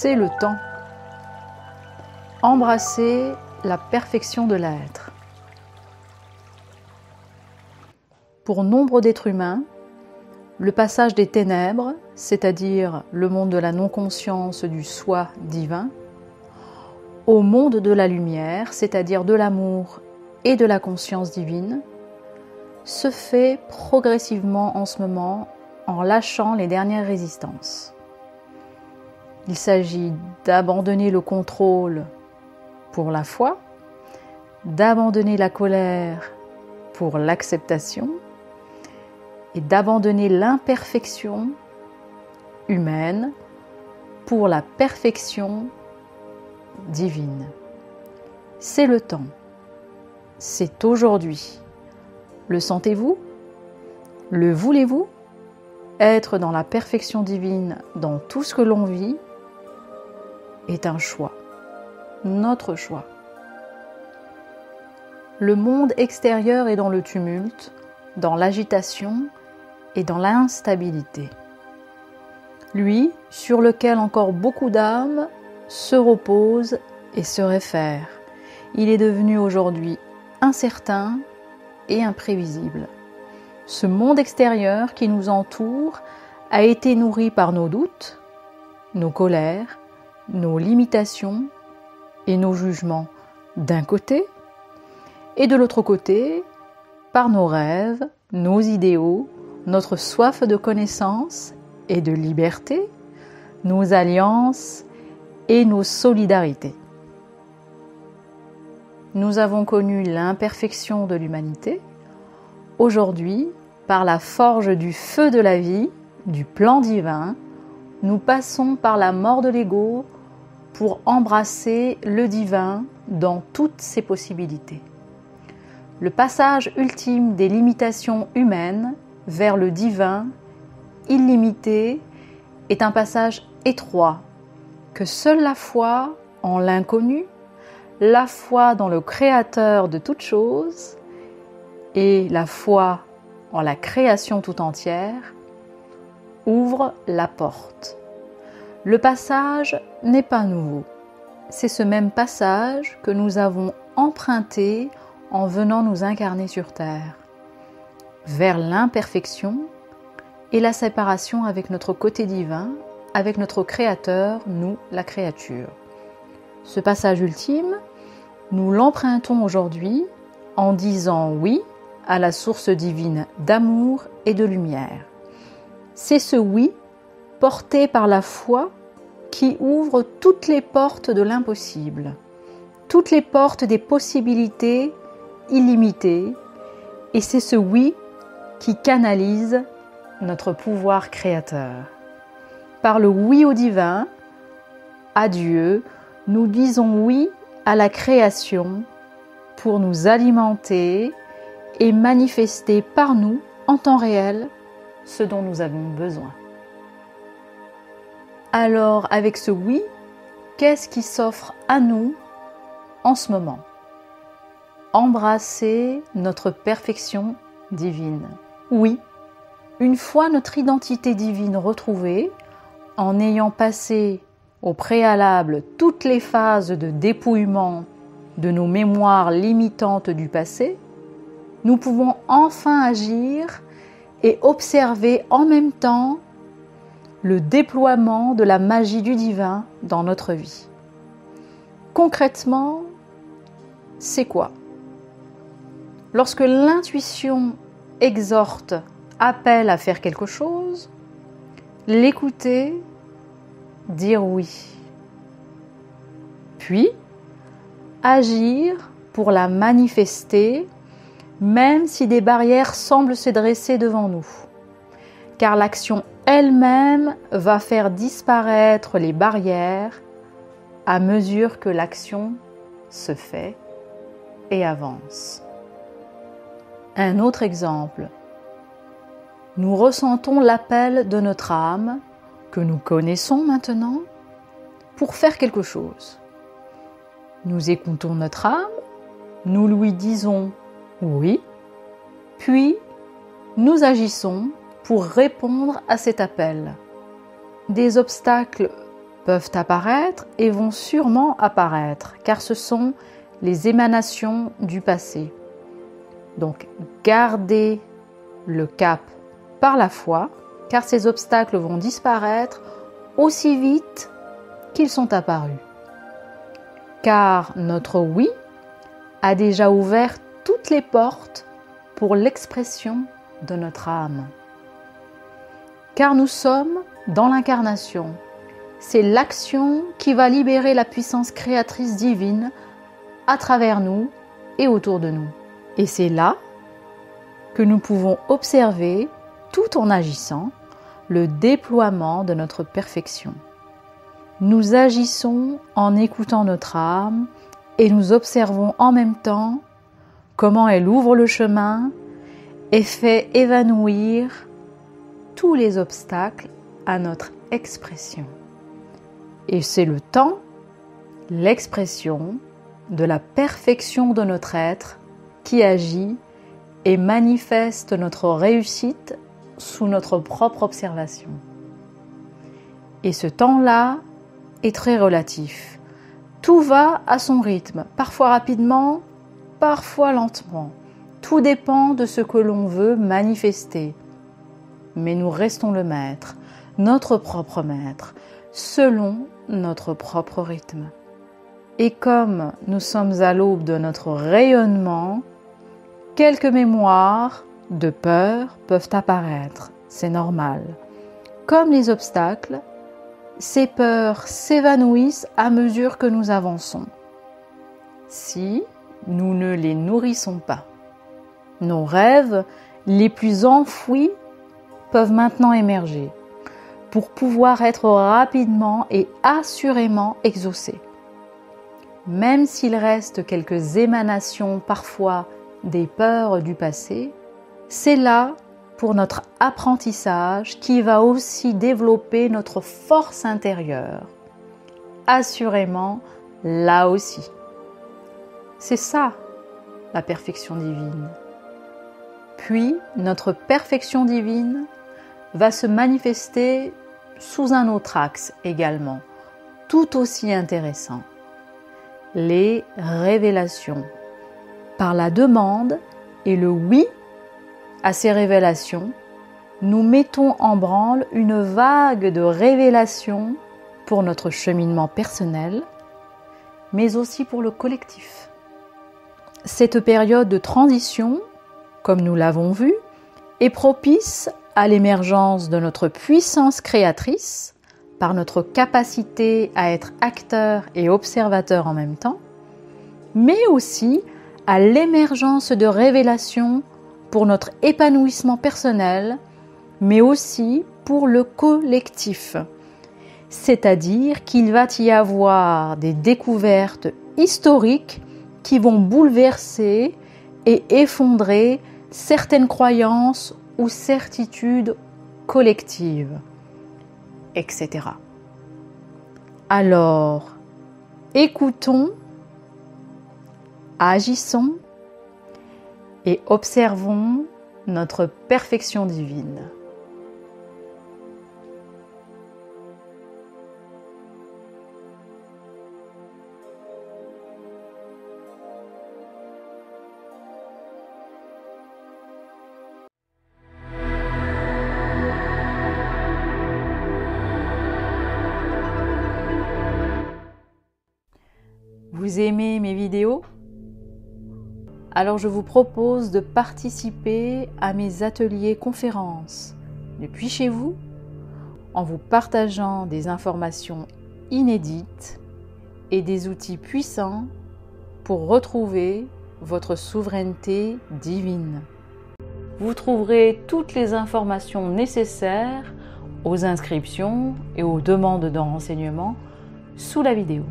C'est le temps. Embrasser la perfection de l'être. Pour nombre d'êtres humains, le passage des ténèbres, c'est-à-dire le monde de la non-conscience du soi divin, au monde de la lumière, c'est-à-dire de l'amour et de la conscience divine, se fait progressivement en ce moment en lâchant les dernières résistances. Il s'agit d'abandonner le contrôle pour la foi, d'abandonner la colère pour l'acceptation et d'abandonner l'imperfection humaine pour la perfection divine. C'est le temps. C'est aujourd'hui. Le sentez-vous? Le voulez-vous? Être dans la perfection divine dans tout ce que l'on vit est un choix. Notre choix. Le monde extérieur est dans le tumulte, dans l'agitation et dans l'instabilité. Lui, sur lequel encore beaucoup d'âmes se reposent et se réfèrent. Il est devenu aujourd'hui incertain et imprévisible. Ce monde extérieur qui nous entoure a été nourri par nos doutes, nos colères, nos limitations et nos jugements d'un côté, et de l'autre côté, par nos rêves, nos idéaux, notre soif de connaissance et de liberté, nos alliances et nos solidarités. Nous avons connu l'imperfection de l'humanité. Aujourd'hui, par la forge du feu de la vie, du plan divin, nous passons par la mort de l'ego pour embrasser le divin dans toutes ses possibilités. Le passage ultime des limitations humaines vers le divin illimité est un passage étroit que seule la foi en l'inconnu, la foi dans le Créateur de toutes choses et la foi en la création tout entière ouvre la porte. Le passage n'est pas nouveau. C'est ce même passage que nous avons emprunté en venant nous incarner sur terre, vers l'imperfection et la séparation avec notre côté divin, avec notre Créateur, nous, la créature. Ce passage ultime, nous l'empruntons aujourd'hui en disant oui à la source divine d'amour et de lumière. C'est ce oui porté par la foi qui ouvre toutes les portes de l'impossible, toutes les portes des possibilités illimitées, et c'est ce oui qui canalise notre pouvoir créateur. Par le oui au divin, à Dieu, nous disons oui à la création pour nous alimenter et manifester par nous, en temps réel, ce dont nous avons besoin. Alors, avec ce oui, qu'est-ce qui s'offre à nous en ce moment? Embrasser notre perfection divine. Oui, une fois notre identité divine retrouvée, en ayant passé au préalable toutes les phases de dépouillement de nos mémoires limitantes du passé, nous pouvons enfin agir et observer en même temps le déploiement de la magie du divin dans notre vie. Concrètement, c'est quoi? Lorsque l'intuition exhorte, appelle à faire quelque chose, l'écouter, dire oui. Puis, agir pour la manifester, même si des barrières semblent se dresser devant nous. Car l'action elle-même va faire disparaître les barrières à mesure que l'action se fait et avance. Un autre exemple. Nous ressentons l'appel de notre âme, que nous connaissons maintenant, pour faire quelque chose. Nous écoutons notre âme, nous lui disons oui, puis nous agissons pour répondre à cet appel. Des obstacles peuvent apparaître et vont sûrement apparaître, car ce sont les émanations du passé. Donc, gardez le cap par la foi, car ces obstacles vont disparaître aussi vite qu'ils sont apparus. Car notre oui a déjà ouvert toutes les portes pour l'expression de notre âme. Car nous sommes dans l'incarnation. C'est l'action qui va libérer la puissance créatrice divine à travers nous et autour de nous. Et c'est là que nous pouvons observer, tout en agissant, le déploiement de notre perfection. Nous agissons en écoutant notre âme et nous observons en même temps comment elle ouvre le chemin et fait évanouir tous les obstacles à notre expression. Et c'est le temps, l'expression de la perfection de notre être qui agit et manifeste notre réussite sous notre propre observation. Et ce temps-là est très relatif. Tout va à son rythme, parfois rapidement, parfois lentement. Tout dépend de ce que l'on veut manifester. Mais nous restons le maître, notre propre maître, selon notre propre rythme. Et comme nous sommes à l'aube de notre rayonnement, quelques mémoires de peur peuvent apparaître, c'est normal. Comme les obstacles, ces peurs s'évanouissent à mesure que nous avançons, si nous ne les nourrissons pas. Nos rêves les plus enfouis peuvent maintenant émerger pour pouvoir être rapidement et assurément exaucés. Même s'il reste quelques émanations parfois des peurs du passé, c'est là pour notre apprentissage qui va aussi développer notre force intérieure. Assurément, là aussi. C'est ça, la perfection divine. Puis, notre perfection divine va se manifester sous un autre axe également, tout aussi intéressant. Les révélations. Par la demande et le oui à ces révélations, nous mettons en branle une vague de révélations pour notre cheminement personnel, mais aussi pour le collectif. Cette période de transition, comme nous l'avons vu, est propice à l'émergence de notre puissance créatrice par notre capacité à être acteur et observateur en même temps, mais aussi à l'émergence de révélations pour notre épanouissement personnel, mais aussi pour le collectif. C'est-à-dire qu'il va y avoir des découvertes historiques qui vont bouleverser et effondrer certaines croyances ou certitudes collectives, etc. Alors, écoutons, agissons et observons notre perfection divine. Vous aimez mes vidéos? Alors je vous propose de participer à mes ateliers conférences depuis chez vous, en vous partageant des informations inédites et des outils puissants pour retrouver votre souveraineté divine. Vous trouverez toutes les informations nécessaires aux inscriptions et aux demandes de renseignements sous la vidéo.